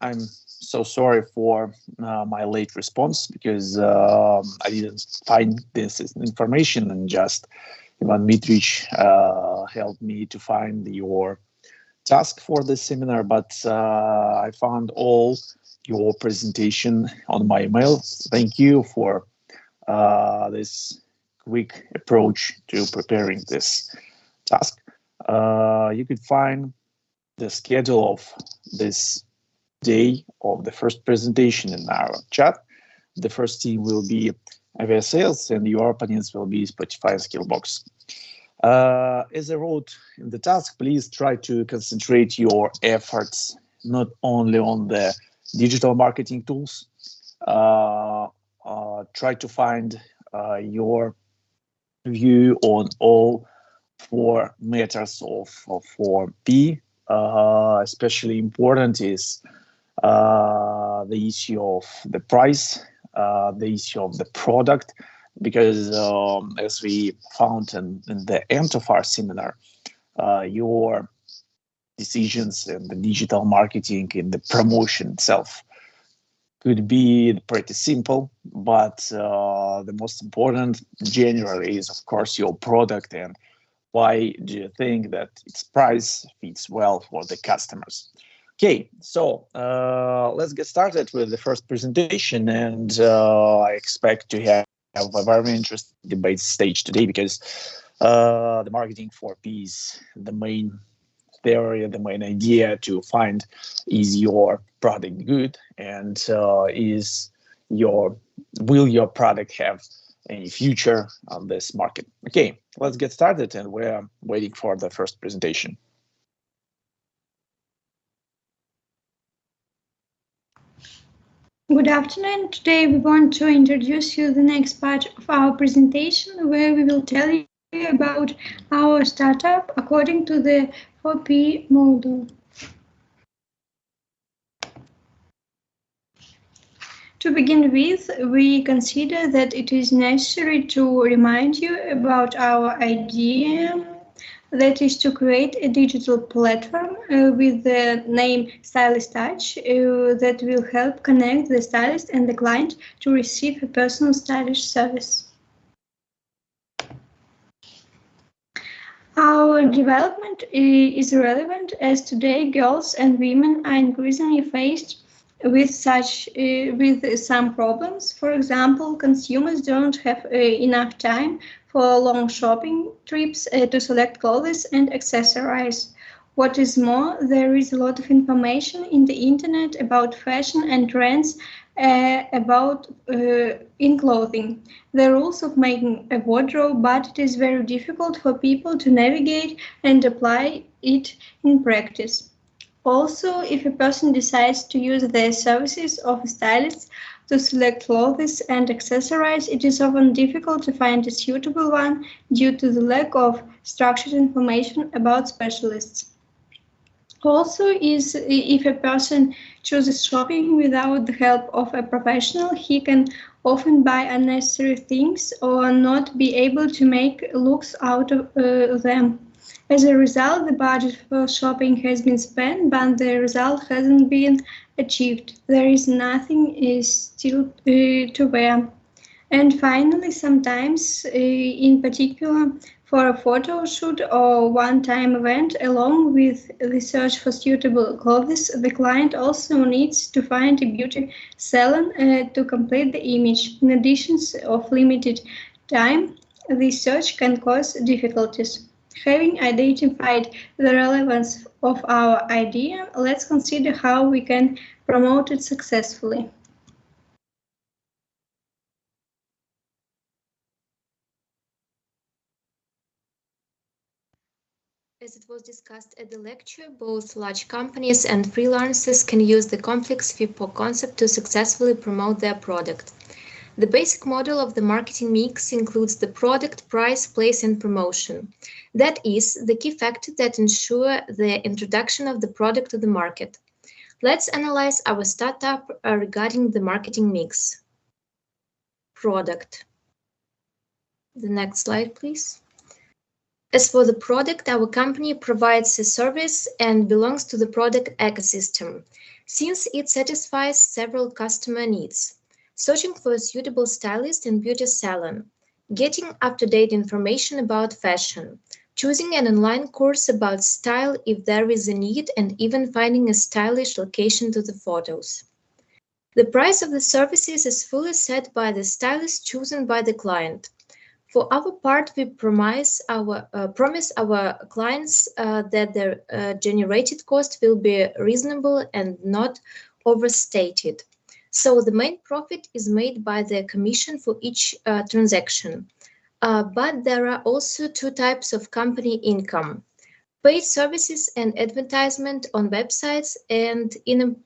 I'm so sorry for my late response because I didn't find this information, and just Ivan Mitrich helped me to find your task for this seminar, but I found all your presentation on my email. Thank you for this quick approach to preparing this task. You could find the schedule of this day of the first presentation in our chat. The first team will be AVS Sales, and your opponents will be Spotify and Skillbox. As I wrote in the task, please try to concentrate your efforts not only on the digital marketing tools. Try to find your view on all four matters of 4P. Especially important is the issue of the price, the issue of the product, because as we found in the end of our seminar, your decisions in the digital marketing, in the promotion itself, could be pretty simple, but the most important generally is, of course, your product and why do you think that its price fits well for the customers. Okay, so let's get started with the first presentation, and I expect to have a very interesting debate stage today, because the marketing 4P is the main theory, the main idea to find is your product good, and will your product have any future on this market. Okay, let's get started, and we're waiting for the first presentation. Good afternoon. Today we want to introduce you the next part of our presentation, where we will tell you about our startup according to the 4P model. To begin with, we consider that it is necessary to remind you about our idea, that is to create a digital platform with the name Stylist Touch that will help connect the stylist and the client to receive a personal stylish service. Our development is relevant as today girls and women are increasingly faced with some problems. For example, consumers don't have enough time for long shopping trips to select clothes and accessorize. What is more, there is a lot of information in the internet about fashion and trends in clothing. The rules of making a wardrobe, but it is very difficult for people to navigate and apply it in practice. Also, if a person decides to use the services of a stylist to select clothes and accessorize, it is often difficult to find a suitable one due to the lack of structured information about specialists. Also, if a person chooses shopping without the help of a professional, he can often buy unnecessary things or not be able to make looks out of them. As a result, the budget for shopping has been spent, but the result hasn't been achieved. There is nothing still to wear. And finally, sometimes, in particular for a photo shoot or one-time event, along with the search for suitable clothes, the client also needs to find a beauty salon to complete the image. In addition of limited time, the search can cause difficulties. Having identified the relevance of our idea, let's consider how we can promote it successfully. As it was discussed at the lecture, both large companies and freelancers can use the complex 4P concept to successfully promote their product. The basic model of the marketing mix includes the product, price, place, and promotion. That is the key factor that ensure the introduction of the product to the market. Let's analyze our startup regarding the marketing mix. Product. The next slide, please. As for the product, our company provides a service and belongs to the product ecosystem, since it satisfies several customer needs. Searching for a suitable stylist and beauty salon, getting up-to-date information about fashion, choosing an online course about style if there is a need, and even finding a stylish location to the photos. The price of the services is fully set by the stylist chosen by the client. For our part, we promise our clients that their generated cost will be reasonable and not overstated. So the main profit is made by the commission for each transaction. But there are also two types of company income: paid services and advertisement on websites and in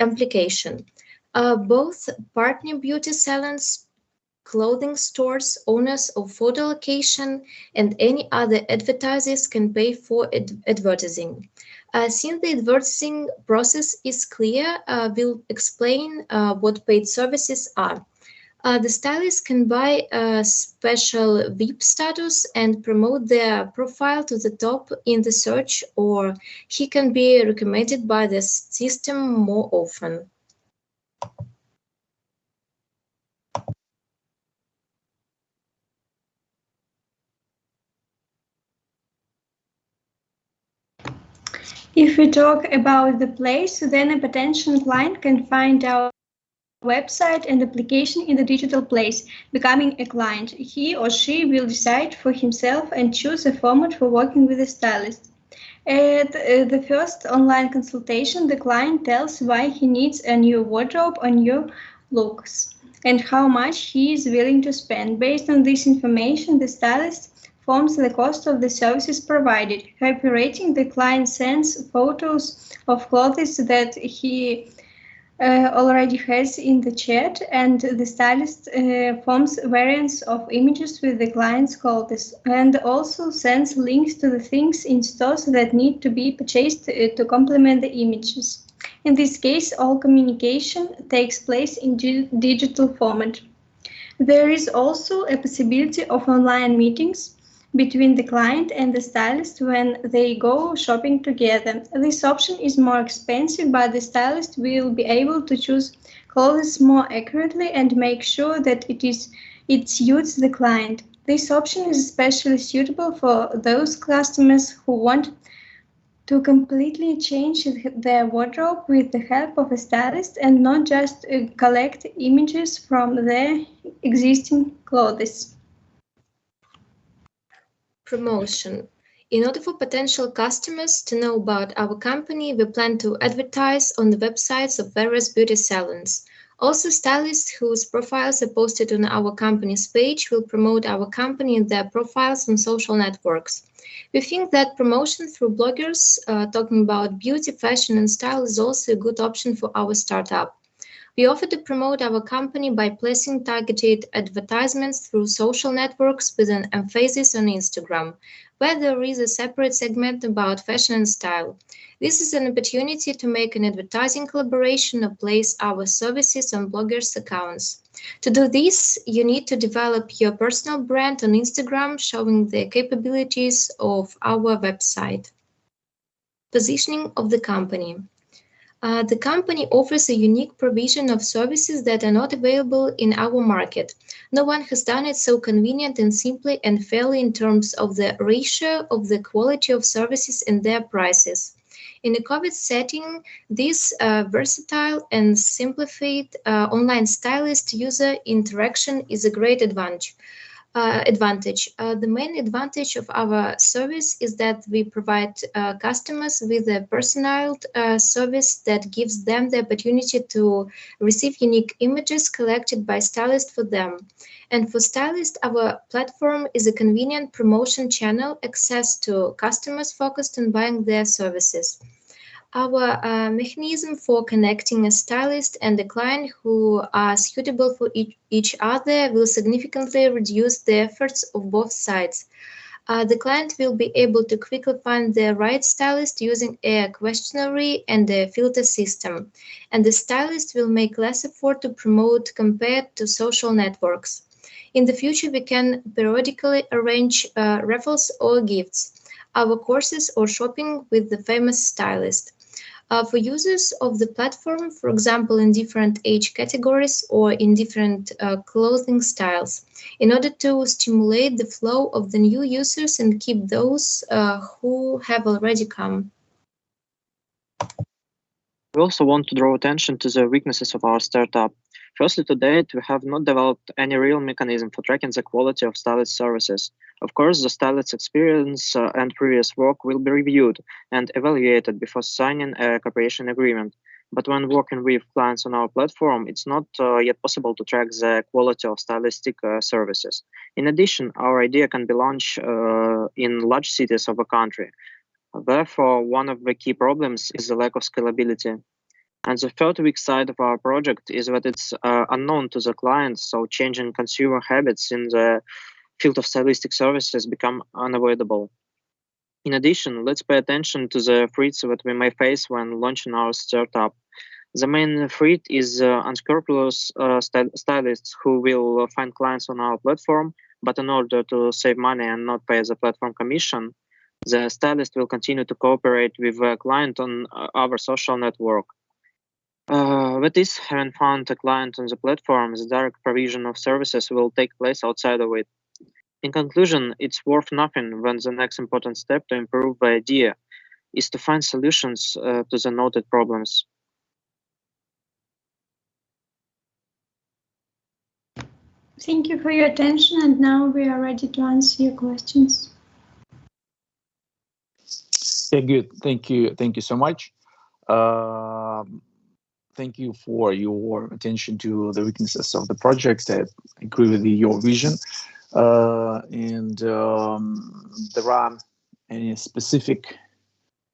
application. Both partner beauty salons, clothing stores, owners of photo location, and any other advertisers can pay for advertising. Since the advertising process is clear, we'll explain what paid services are. The stylist can buy a special VIP status and promote their profile to the top in the search, or he can be recommended by the system more often. If we talk about the place, then a potential client can find our website and application in the digital place, becoming a client. He or she will decide for himself and choose a format for working with a stylist. At the first online consultation, the client tells why he needs a new wardrobe or new looks and how much he is willing to spend. Based on this information, the stylist forms the cost of the services provided. Cooperating, the client sends photos of clothes that he already has in the chat, and the stylist forms variants of images with the client's clothes and also sends links to the things in stores that need to be purchased to complement the images. In this case, all communication takes place in digital format. There is also a possibility of online meetings between the client and the stylist when they go shopping together. This option is more expensive, but the stylist will be able to choose clothes more accurately and make sure that it suits the client. This option is especially suitable for those customers who want to completely change their wardrobe with the help of a stylist and not just collect images from their existing clothes. Promotion. In order for potential customers to know about our company, we plan to advertise on the websites of various beauty salons. Also, stylists whose profiles are posted on our company's page will promote our company in their profiles on social networks. We think that promotion through bloggers talking about beauty, fashion, and style is also a good option for our startup. We offer to promote our company by placing targeted advertisements through social networks with an emphasis on Instagram, where there is a separate segment about fashion and style. This is an opportunity to make an advertising collaboration or place our services on bloggers' accounts. To do this, you need to develop your personal brand on Instagram, showing the capabilities of our website. Positioning of the company. The company offers a unique provision of services that are not available in our market. No one has done it so convenient and simply and fairly in terms of the ratio of the quality of services and their prices. In a COVID setting, this versatile and simplified online stylist user interaction is a great advantage. The main advantage of our service is that we provide customers with a personalized service that gives them the opportunity to receive unique images collected by stylists for them. And for stylists, our platform is a convenient promotion channel access to customers focused on buying their services. Our mechanism for connecting a stylist and a client who are suitable for each other will significantly reduce the efforts of both sides. The client will be able to quickly find the right stylist using a questionnaire and a filter system, and the stylist will make less effort to promote compared to social networks. In the future, we can periodically arrange raffles or gifts, our courses or shopping with the famous stylist. For users of the platform, for example, in different age categories or in different clothing styles, in order to stimulate the flow of the new users and keep those who have already come. We also want to draw attention to the weaknesses of our startup. Firstly, to date, we have not developed any real mechanism for tracking the quality of stylist services. Of course, the stylist's experience and previous work will be reviewed and evaluated before signing a cooperation agreement. But when working with clients on our platform, it's not yet possible to track the quality of stylistic services. In addition, our idea can be launched in large cities of a country. Therefore, one of the key problems is the lack of scalability. And the third weak side of our project is that it's unknown to the clients, so changing consumer habits in the field of stylistic services become unavoidable. In addition, let's pay attention to the threats that we may face when launching our startup. The main threat is unscrupulous stylists who will find clients on our platform, but in order to save money and not pay the platform commission, the stylist will continue to cooperate with the client on our social network. That is, having found a client on the platform, the direct provision of services will take place outside of it. In conclusion, it's worth nothing when the next important step to improve the idea is to find solutions to the noted problems. Thank you for your attention, and now we are ready to answer your questions. Yeah, good. Thank you. Thank you so much. Thank you for your attention to the weaknesses of the project. I agree with your vision. And there are any specific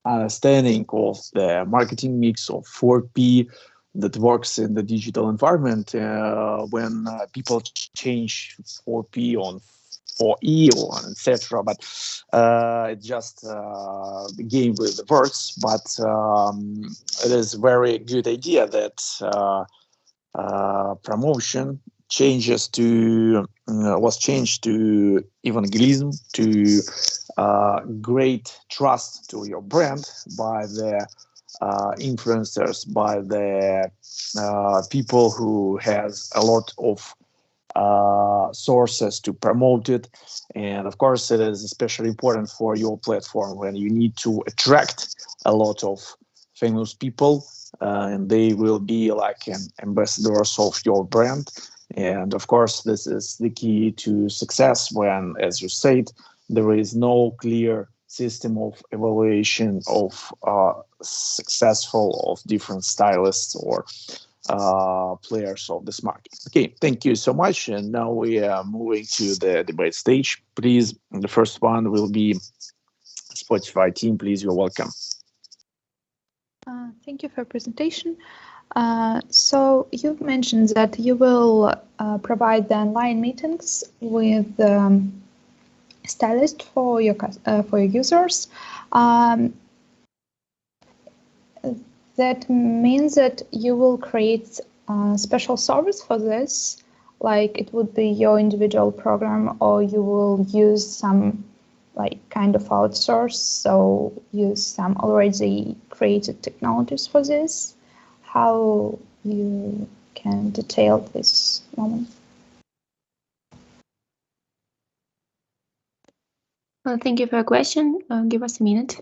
understanding of the marketing mix of 4P that works in the digital environment when people change 4P on 4E or etc. But it's just the game with the words. But it is a very good idea that promotion changes to was changed to evangelism, to great trust to your brand by the influencers, by the people who has a lot of sources to promote it. And of course, it is especially important for your platform when you need to attract a lot of famous people, and they will be like ambassadors of your brand. And of course, this is the key to success when, as you said, there is no clear system of evaluation of successful of different stylists or players of this market. Okay, thank you so much. And now we are moving to the debate stage. Please, the first one will be Spotify team. Please, you're welcome. Thank you for your presentation. So you've mentioned that you will provide the online meetings with stylists for your users. That means that you will create a special service for this, like it would be your individual program, or you will use some like kind of outsource, so use some already created technologies for this. How you can detail this moment? Thank you for your question. Give us a minute.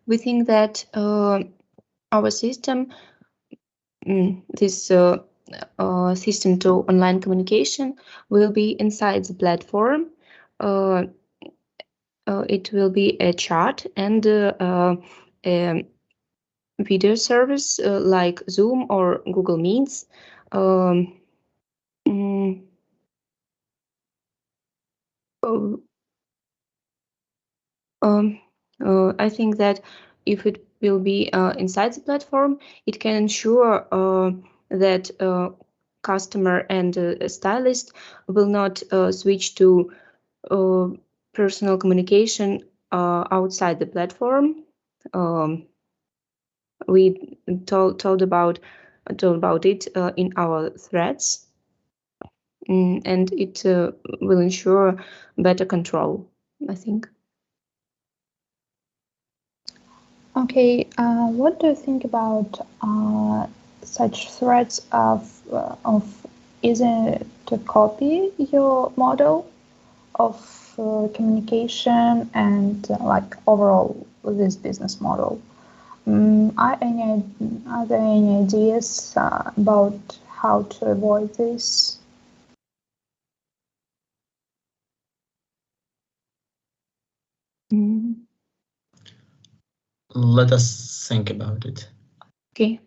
we think that our system, this system to online communication, will be inside the platform. It will be a chat and a video service like Zoom or Google Meets. Mm, I think that if it will be inside the platform, it can ensure that customer and stylist will not switch to personal communication outside the platform. We told about it in our threads, and it will ensure better control, I think. Okay, what do you think about such threats of easy to copy your model of communication and like overall this business model? Are there any ideas about how to avoid this? Let us think about it. Okay.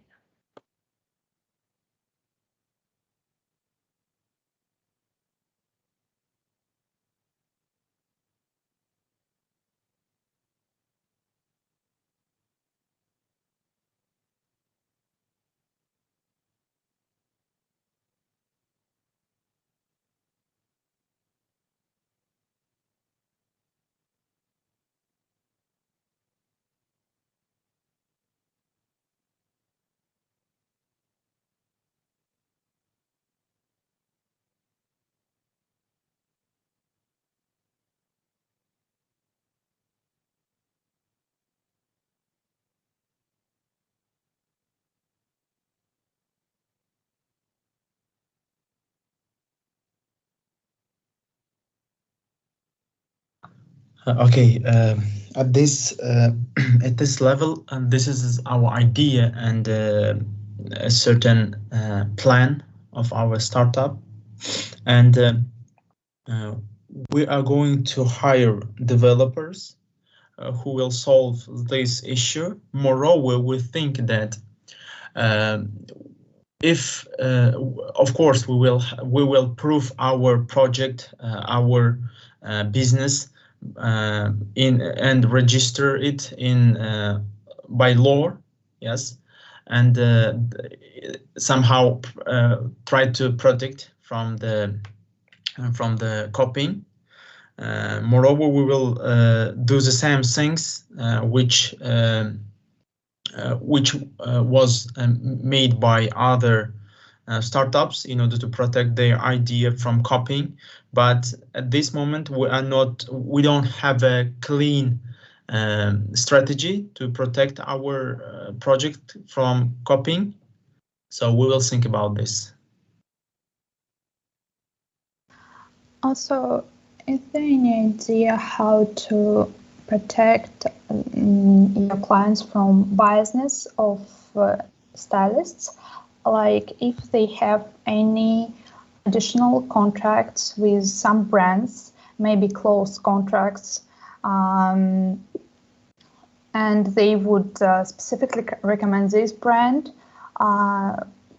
Okay, at this at this level, and this is our idea and a certain plan of our startup, and we are going to hire developers who will solve this issue. Moreover, we think that if, of course, we will prove our project, our business in and register it in by law, yes, and somehow try to protect from the copying. Moreover, we will do the same things which was made by other startups in order to protect their idea from copying. But at this moment, we don't have a clean strategy to protect our project from copying. So we will think about this. Also, is there any idea how to protect your clients from biasness of stylists? Like if they have any additional contracts with some brands, maybe close contracts, and they would specifically recommend this brand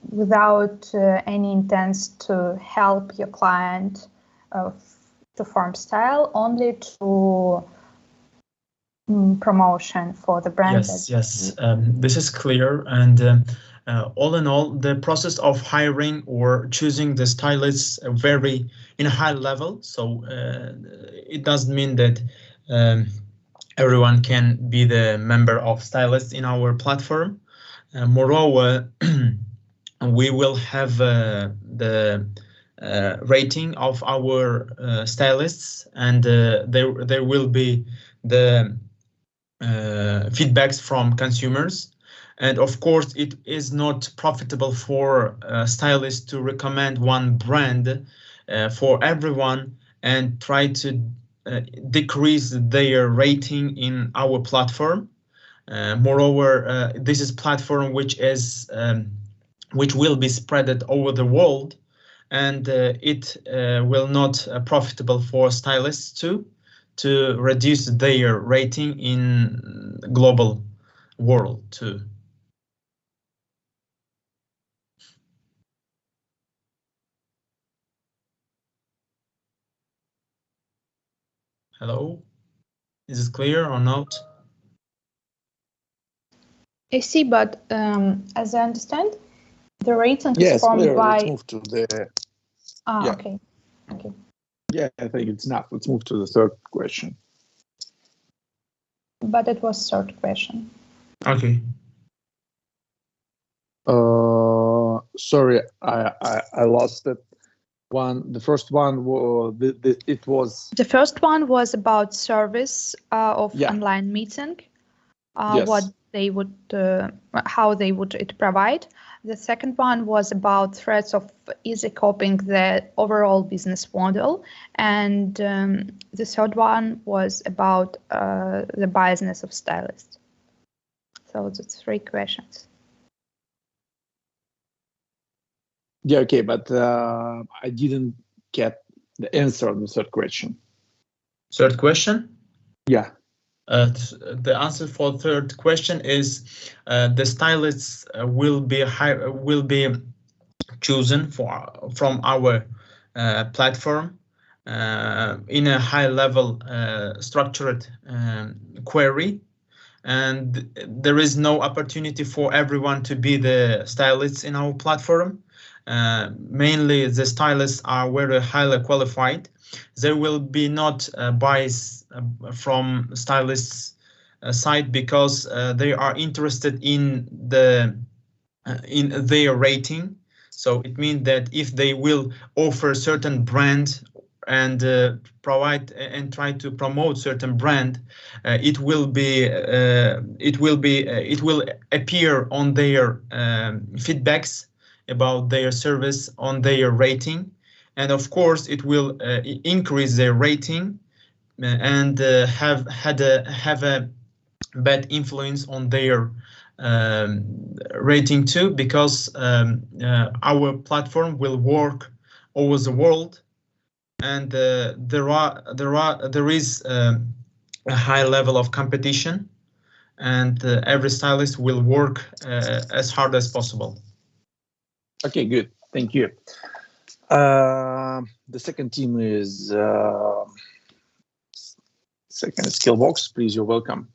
without any intent to help your client to form style, only to promotion for the brand. Yes. This is clear. And all in all, the process of hiring or choosing the stylists vary in a high level. So it doesn't mean that everyone can be the member of stylists in our platform. Moreover, we will have the rating of our stylists, and there will be the feedbacks from consumers. And of course, it is not profitable for stylists to recommend one brand for everyone and try to decrease their rating in our platform. Moreover, this is platform which will be spread over the world, and it will not profitable for stylists to reduce their rating in global world too. Hello, is it clear or not? I see, but as I understand, the rating Yes, is formed clear. by. Let's move to the. Yeah. Okay. Yeah, I think it's enough. Let's move to the third question. But it was third question. Okay. Sorry, I lost it. The first one was it was. The first one was about service of Yeah. online meeting. Yes. What they would, how they would it provide. The second one was about threats of easy copying the overall business model, and the third one was about the biasness of stylists. So that's 3 questions. Yeah, okay, but I didn't get the answer on the third question. Third question? Yeah. The answer for third question is the stylists will be chosen from our platform in a high level structured query, and there is no opportunity for everyone to be the stylists in our platform. Mainly the stylists are very highly qualified. There will be not bias from stylists side because they are interested in their rating. So it means that if they will offer certain brand and provide and try to promote certain brand, it will appear on their feedbacks about their service on their rating, and of course it will increase their rating and have a bad influence on their rating too, because our platform will work over the world, and there is a high level of competition, and every stylist will work as hard as possible. Okay, good. Thank you. The second team is second Skillbox. Please, you're welcome.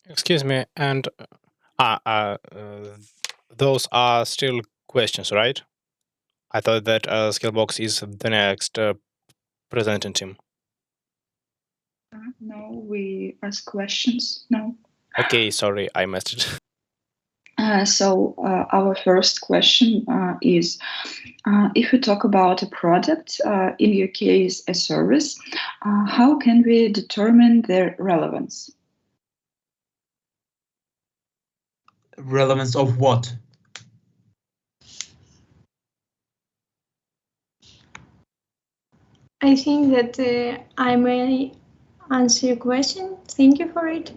Excuse me, and those are still questions, right? I thought that Skillbox is the next presenting team. No, we ask questions now. Okay, sorry, I missed it. So our first question is, if we talk about a product, in your case a service, how can we determine their relevance? Relevance of what? I think that I may answer your question. Thank you for it.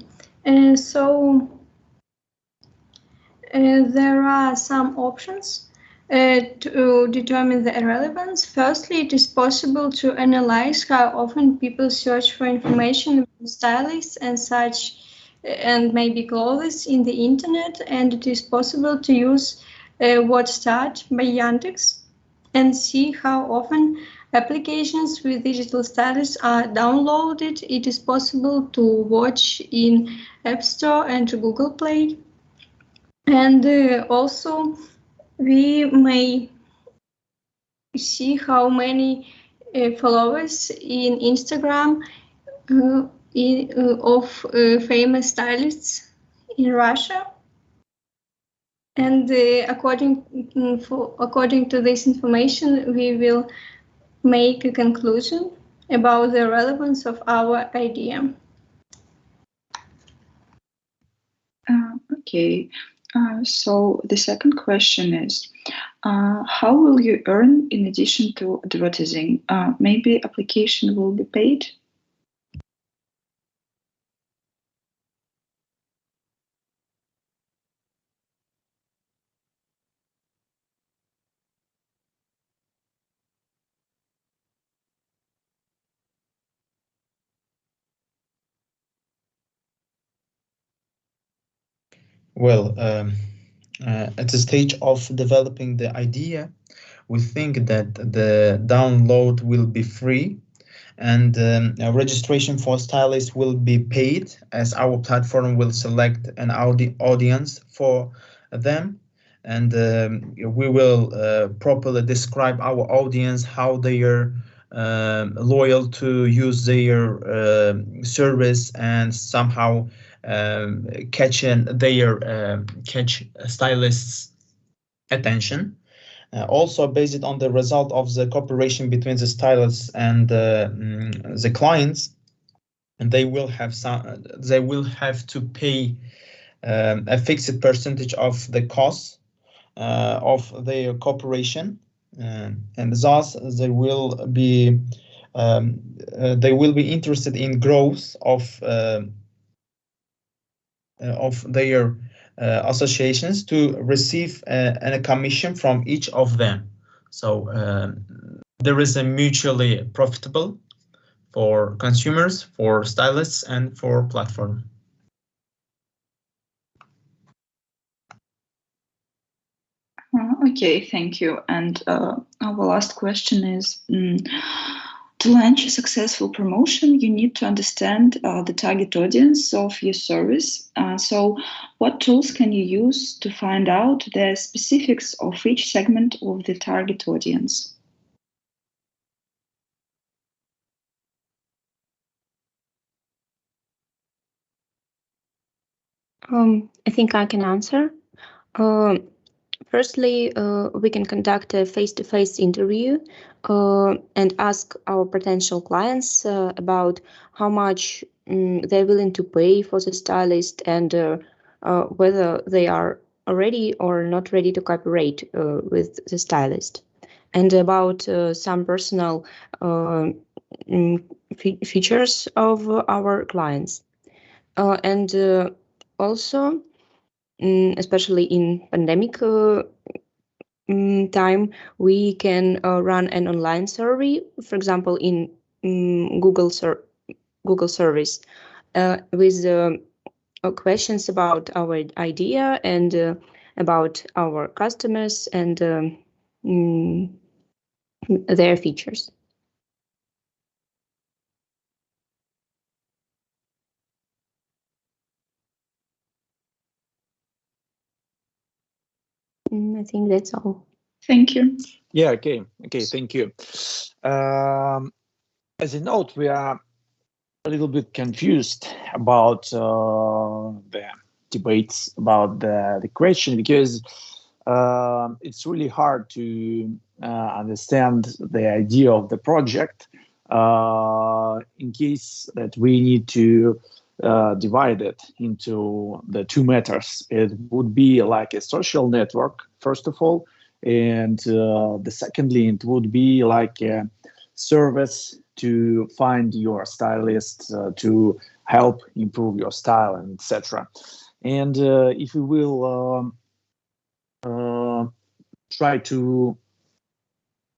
There are some options to determine the relevance. Firstly, it is possible to analyze how often people search for information about stylists and such, and maybe clothes in the internet, and it is possible to use Watch Start by Yandex and see how often applications with digital stylists are downloaded. It is possible to watch in App Store and Google Play. And also, we may see how many followers in Instagram of famous stylists in Russia. And according to this information, we will make a conclusion about the relevance of our idea. Okay. So the second question is, how will you earn in addition to advertising? Maybe application will be paid? Well, at the stage of developing the idea, we think that the download will be free and registration for stylists will be paid as our platform will select an audience for them, and we will properly describe our audience, how they are loyal to use their service, and somehow catch stylists attention. Also based on the result of the cooperation between the stylists and the clients, and they will have to pay a fixed percentage of the costs of their cooperation, and thus they will be interested in growth of their associations to receive a commission from each of them. So there is a mutually profitable for consumers, for stylists, and for platform. Okay, thank you. And our last question is, to launch a successful promotion, you need to understand the target audience of your service. So what tools can you use to find out the specifics of each segment of the target audience? I think I can answer. Firstly, we can conduct a face-to-face interview and ask our potential clients about how much they're willing to pay for the stylist, and whether they are ready or not ready to cooperate with the stylist, and about some personal features of our clients. And also, especially in pandemic time, we can run an online survey, for example, in Google service, with questions about our idea and about our customers and their features. I think that's all. Thank you. Yeah, okay, thank you. As a note, we are a little bit confused about the debates about the question, because it's really hard to understand the idea of the project in case that we need to divide it into the two matters. It would be like a social network, first of all, and the secondly, it would be like a service to find your stylist, to help improve your style, and etc. And if we will try to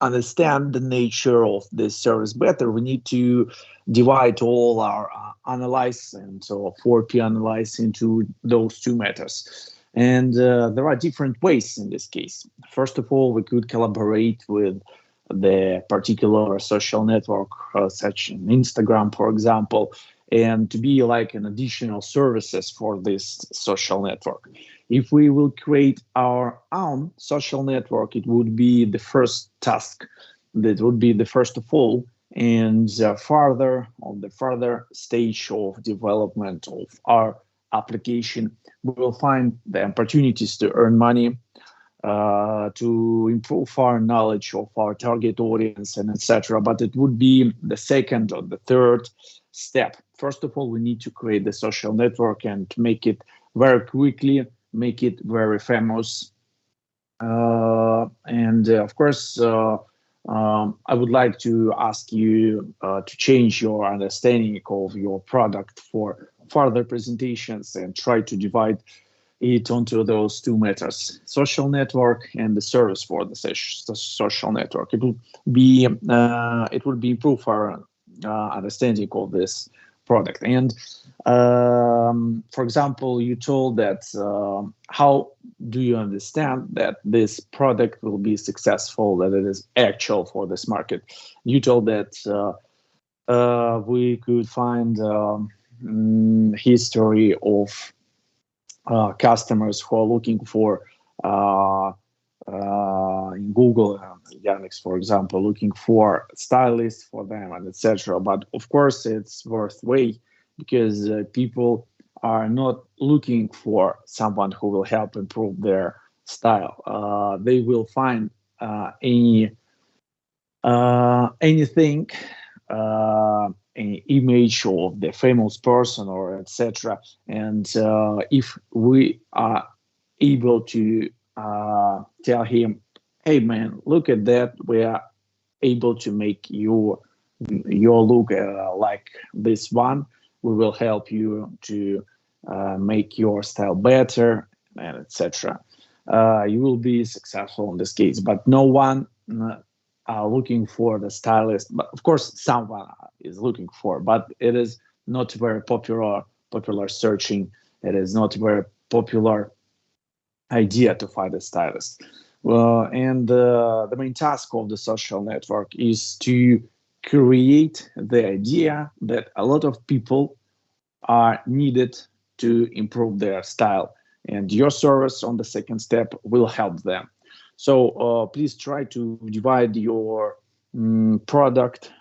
understand the nature of this service better, we need to divide all our analyze and so 4P analyze into those two matters. And there are different ways in this case. First of all, we could collaborate with the particular social network, such as Instagram, for example, and to be like an additional services for this social network. If we will create our own social network, it would be the first task, that would be the first of all, and on the further stage of development of our application, we will find the opportunities to earn money, to improve our knowledge of our target audience, and etc. But it would be the second or the third step. First of all, we need to create the social network and make it very quickly make it very famous. And of course, I would like to ask you to change your understanding of your product for further presentations and try to divide it onto those two matters: social network and the service for the social network. It would be improve our understanding of this product. And for example, you told that how do you understand that this product will be successful, that it is actual for this market? You told that we could find history of customers who are looking for in Google, Yandex, for example, looking for stylists for them and etc. But of course, it's worth way because people are not looking for someone who will help improve their style. They will find anything, an image of the famous person or etc. And if we are able to tell him, "Hey man, look at that. We are able to make your look like this one. We will help you to make your style better, and etc." You will be successful in this case. But no one looking for the stylist. But of course, someone is looking for. But it is not very popular searching. It is not very popular idea to find a stylist. And the main task of the social network is to create the idea that a lot of people are needed to improve their style, and your service on the second step will help them. So please try to divide your product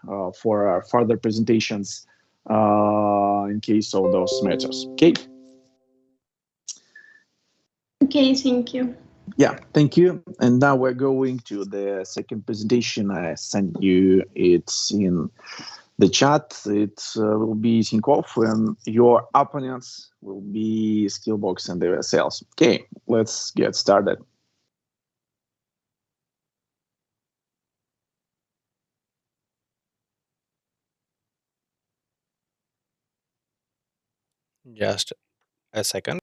for further presentations in case of those matters. Okay. Okay, thank you. Yeah, thank you. And now we're going to the second presentation. I sent you it's in the chat. It will be Tinkoff, and your opponents will be Skillbox and their sales. Okay, let's get started. Just a second.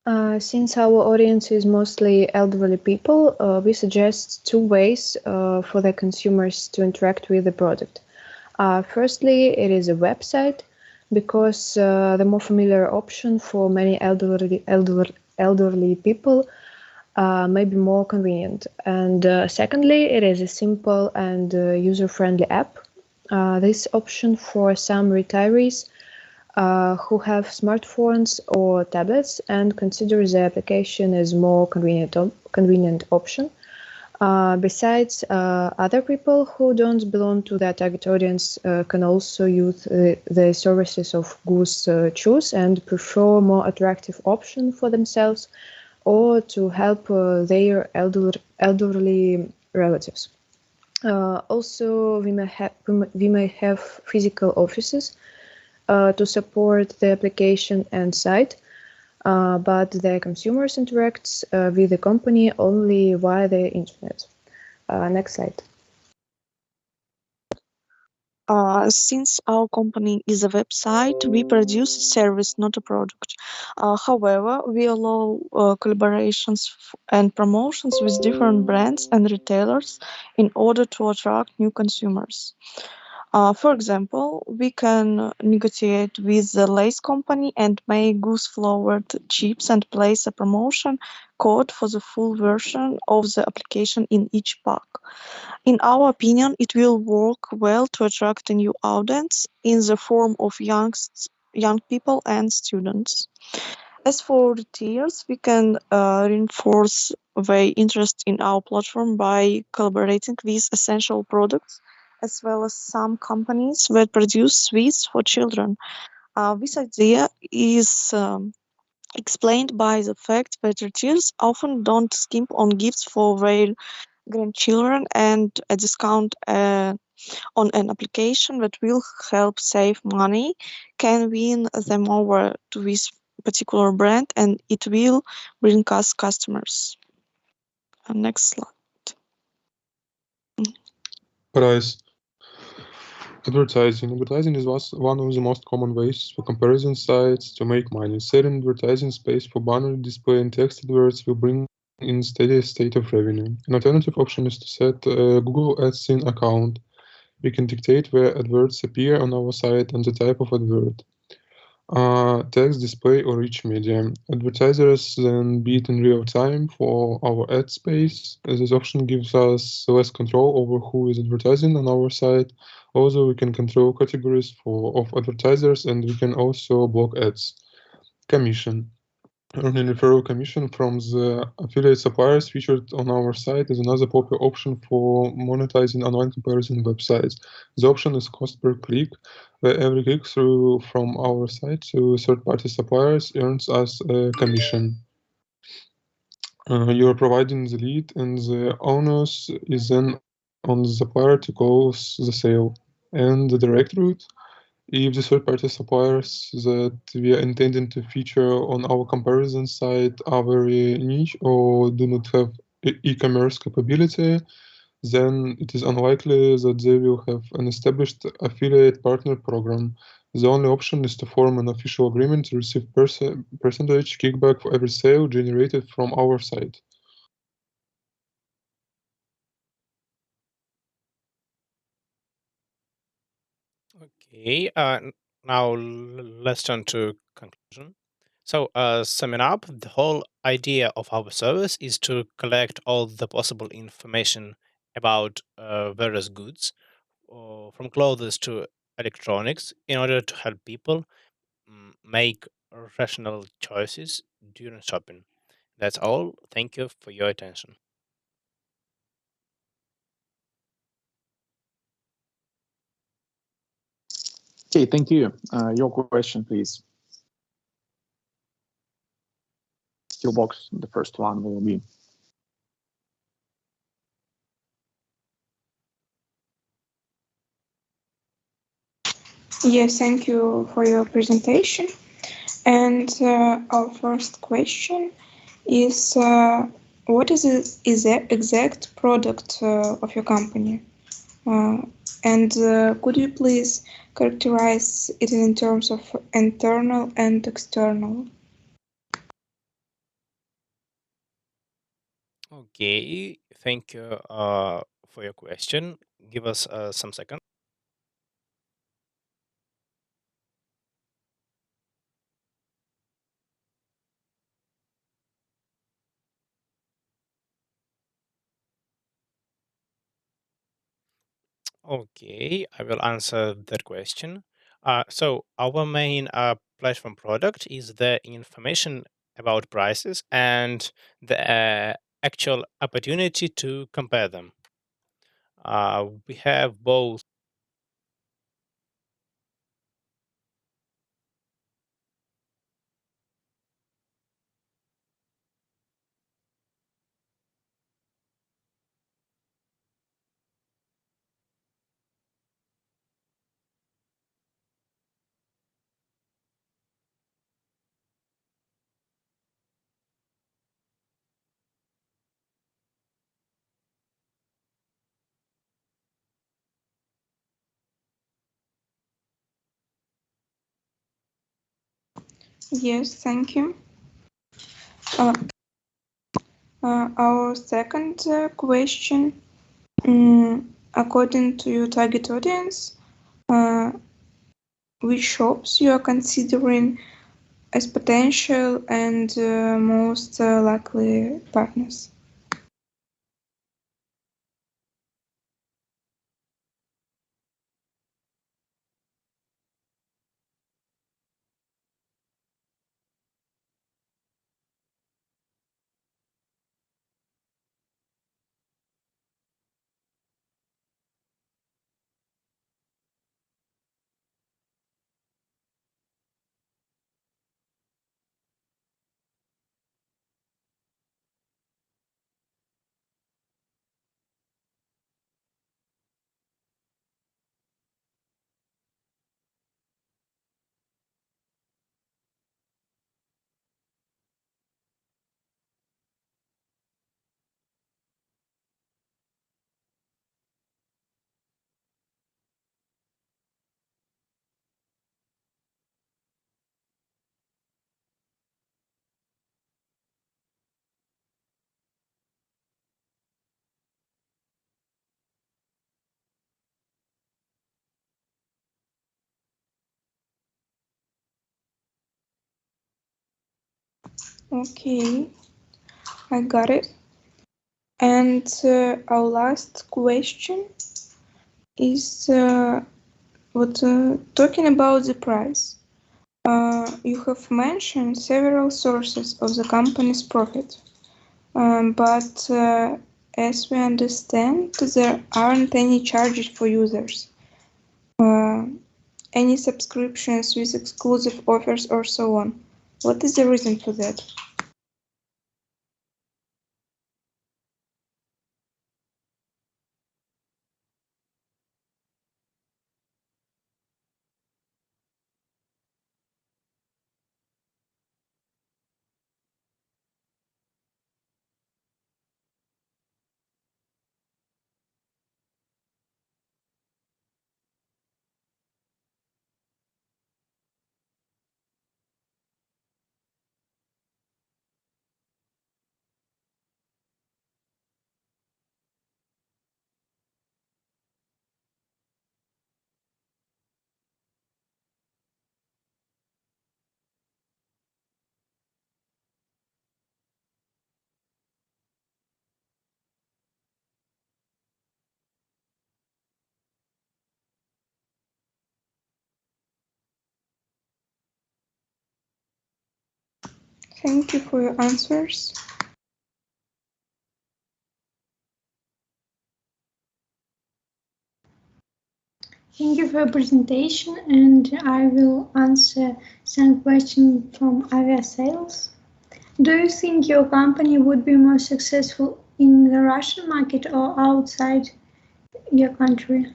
Since our audience is mostly elderly people, we suggest two ways for the consumers to interact with the product. Firstly, it is a website because the more familiar option for many elderly people may be more convenient. And secondly, it is a simple and user-friendly app. This option for some retirees who have smartphones or tablets and consider the application as more convenient option. Besides, other people who don't belong to that target audience can also use the services of Goose Choose and prefer more attractive option for themselves or to help their elderly relatives. Also, we may have physical offices to support the application and site, but the consumers interacts with the company only via the internet. Next slide. Since our company is a website, we produce a service, not a product. However, we allow collaborations and promotions with different brands and retailers in order to attract new consumers. For example, we can negotiate with the Lace company and make goose flavored chips and place a promotion code for the full version of the application in each pack. In our opinion, it will work well to attract a new audience in the form of young people and students. As for retailers, we can reinforce their interest in our platform by collaborating with essential products, as well as some companies that produce sweets for children. This idea is explained by the fact that retailers often don't skimp on gifts for their grandchildren, and a discount on an application that will help save money can win them over to this particular brand, and it will bring us customers. Next slide. Price. Advertising. Advertising is one of the most common ways for comparison sites to make money. Setting advertising space for banner display and text adverts will bring in steady state of revenue. An alternative option is to set a Google AdSense account. We can dictate where adverts appear on our site and the type of advert. Text, display, or rich media. Advertisers then bid in real time for our ad space. This option gives us less control over who is advertising on our site. Also, we can control categories of advertisers, and we can also block ads. Commission. Earning referral commission from the affiliate suppliers featured on our site is another popular option for monetizing online comparison websites. The option is cost per click, where every click-through from our site to third-party suppliers earns us a commission. You are providing the lead, and the onus is then on the supplier to close the sale. And the direct route, if the third-party suppliers that we are intending to feature on our comparison site are very niche or do not have e-commerce capability, then it is unlikely that they will have an established affiliate partner program. The only option is to form an official agreement to receive percentage kickback for every sale generated from our site. Okay, now let's turn to conclusion. So, summing up, the whole idea of our service is to collect all the possible information about various goods, from clothes to electronics, in order to help people make rational choices during shopping. That's all. Thank you for your attention. Okay, thank you. Your question, please. Skillbox, the first one will be. Yes, thank you for your presentation. And our first question is what is the exact product of your company? And could you please characterize it in terms of internal and external? Okay, thank you for your question. Give us some seconds. Okay, I will answer that question. So our main platform product is the information about prices and the actual opportunity to compare them. We have both. Yes, thank you. Uh, our second question, according to your target audience, uh, which shops you are considering as potential and most likely partners? Okay, I got it. And our last question is talking about the price. You have mentioned several sources of the company's profit, but as we understand, there aren't any charges for users, uh, any subscriptions with exclusive offers, or so on. What is the reason for that? Thank you for your answers. Thank you for your presentation, and I will answer some questions from Avia Sales. Do you think your company would be more successful in the Russian market or outside your country?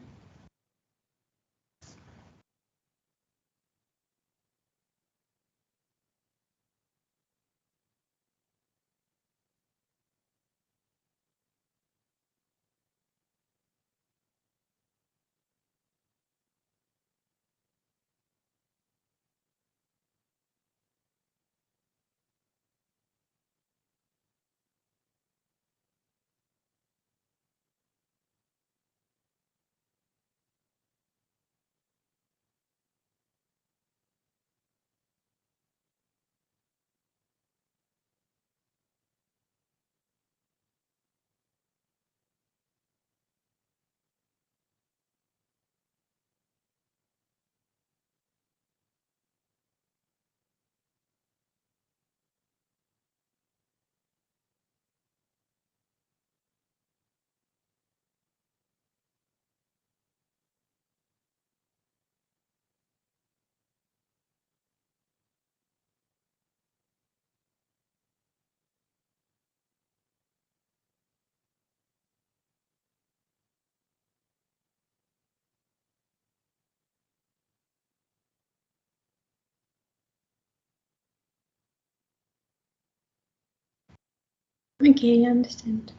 Okay, I understand.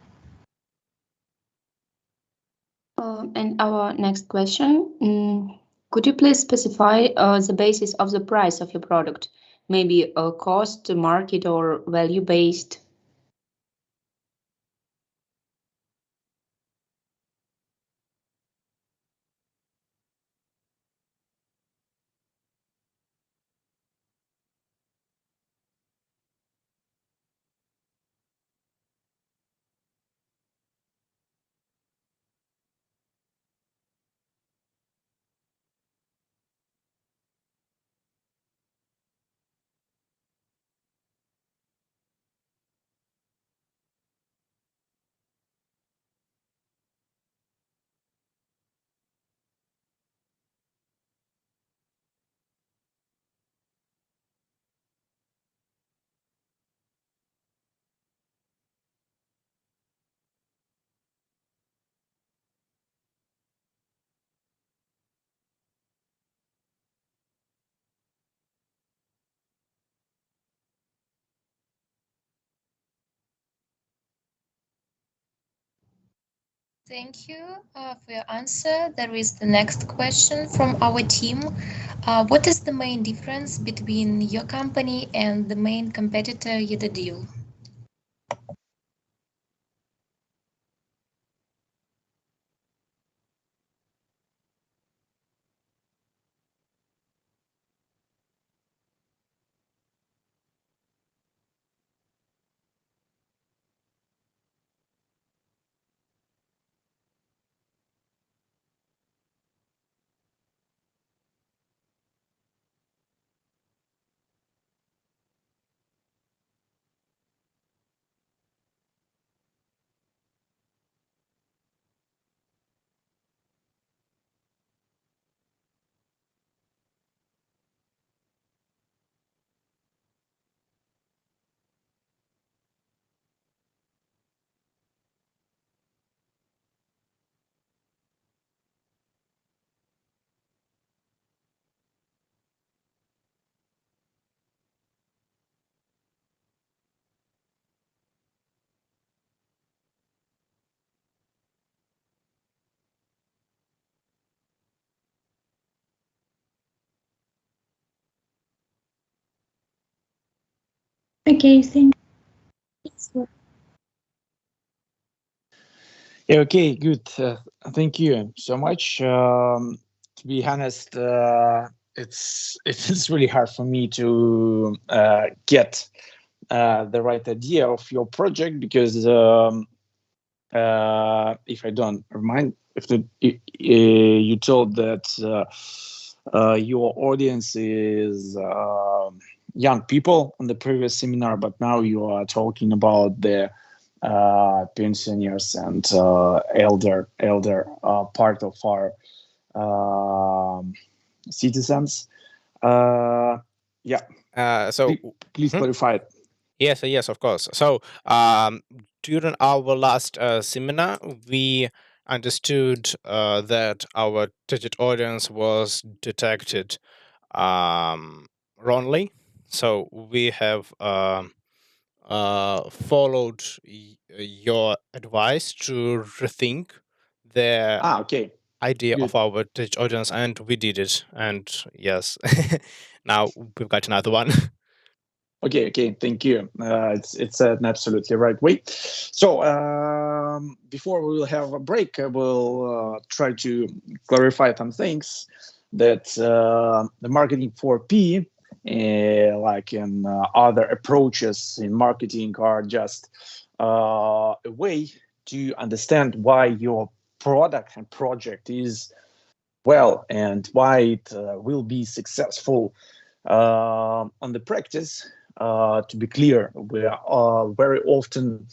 And our next question, could you please specify the basis of the price of your product? Maybe a cost, market, or value-based? Thank you for your answer. There is the next question from our team. What is the main difference between your company and the main competitor, Deal? Okay, thank you. Yeah, okay, good. Thank you so much. To be honest, it's really hard for me to get the right idea of your project because if I don't remind, you told that your audience is young people on the previous seminar, but now you are talking about the pensioners and elder part of our citizens. Yeah, So, please clarify it. yes, of course. So, during our last seminar, we understood that our target audience was detected wrongly. So we have followed your advice to rethink the Okay, idea good. of our target audience, and we did it. And yes, now we've got another one. Okay, thank you. It's an absolutely right way. So before we will have a break, I will try to clarify some things that the marketing 4P, like in other approaches in marketing, are just a way to understand why your product and project is well and why it will be successful on the practice. To be clear, we very often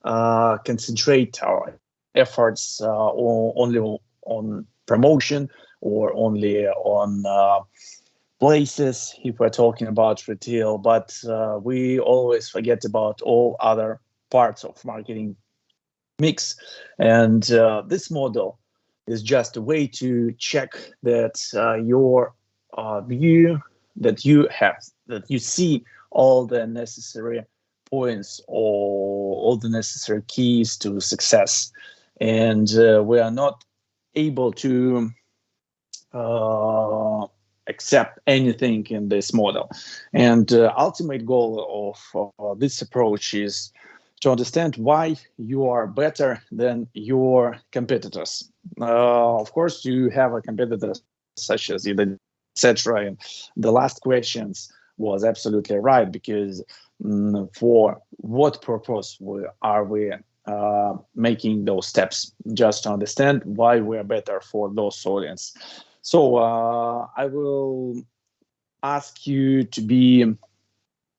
concentrate our efforts only on promotion or only on places if we're talking about retail, but we always forget about all other parts of marketing mix. And this model is just a way to check that your view that you have, that you see all the necessary points or all the necessary keys to success, and we are not able to accept anything in this model. And ultimate goal of this approach is to understand why you are better than your competitors. Of course, you have a competitor such as either etc. And the last questions was absolutely right, because for what purpose are we making those steps? Just to understand why we are better for those audience. So I will ask you to be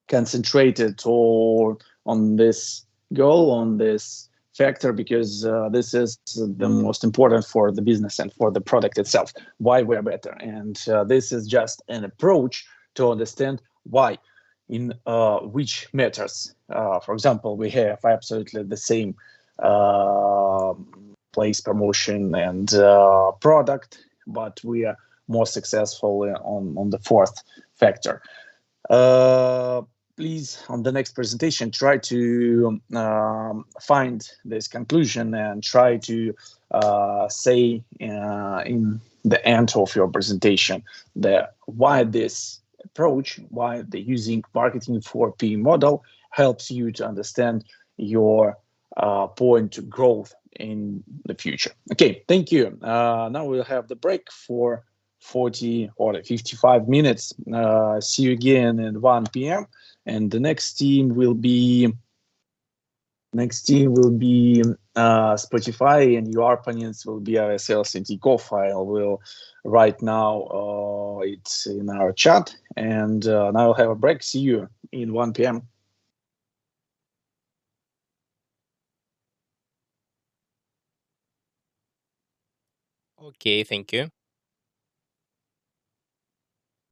concentrated on this goal, on this factor, because this is the most important for the business and for the product itself, why we're better. And this is just an approach to understand why, in which matters. For example, we have absolutely the same place, promotion, and product, but we are more successful on the fourth factor. Please, on the next presentation, try to find this conclusion and try to say in the end of your presentation why this approach, why the using marketing 4P model helps you to understand your point to growth in the future. Okay, thank you. Now we'll have the break for 40 or 55 minutes. See you again at 1 p.m. And the next team will be Spotify, and your opponents will be RSL and Go file. Will right now it's in our chat, and now we'll have a break. See you in 1 p.m. Okay, thank you.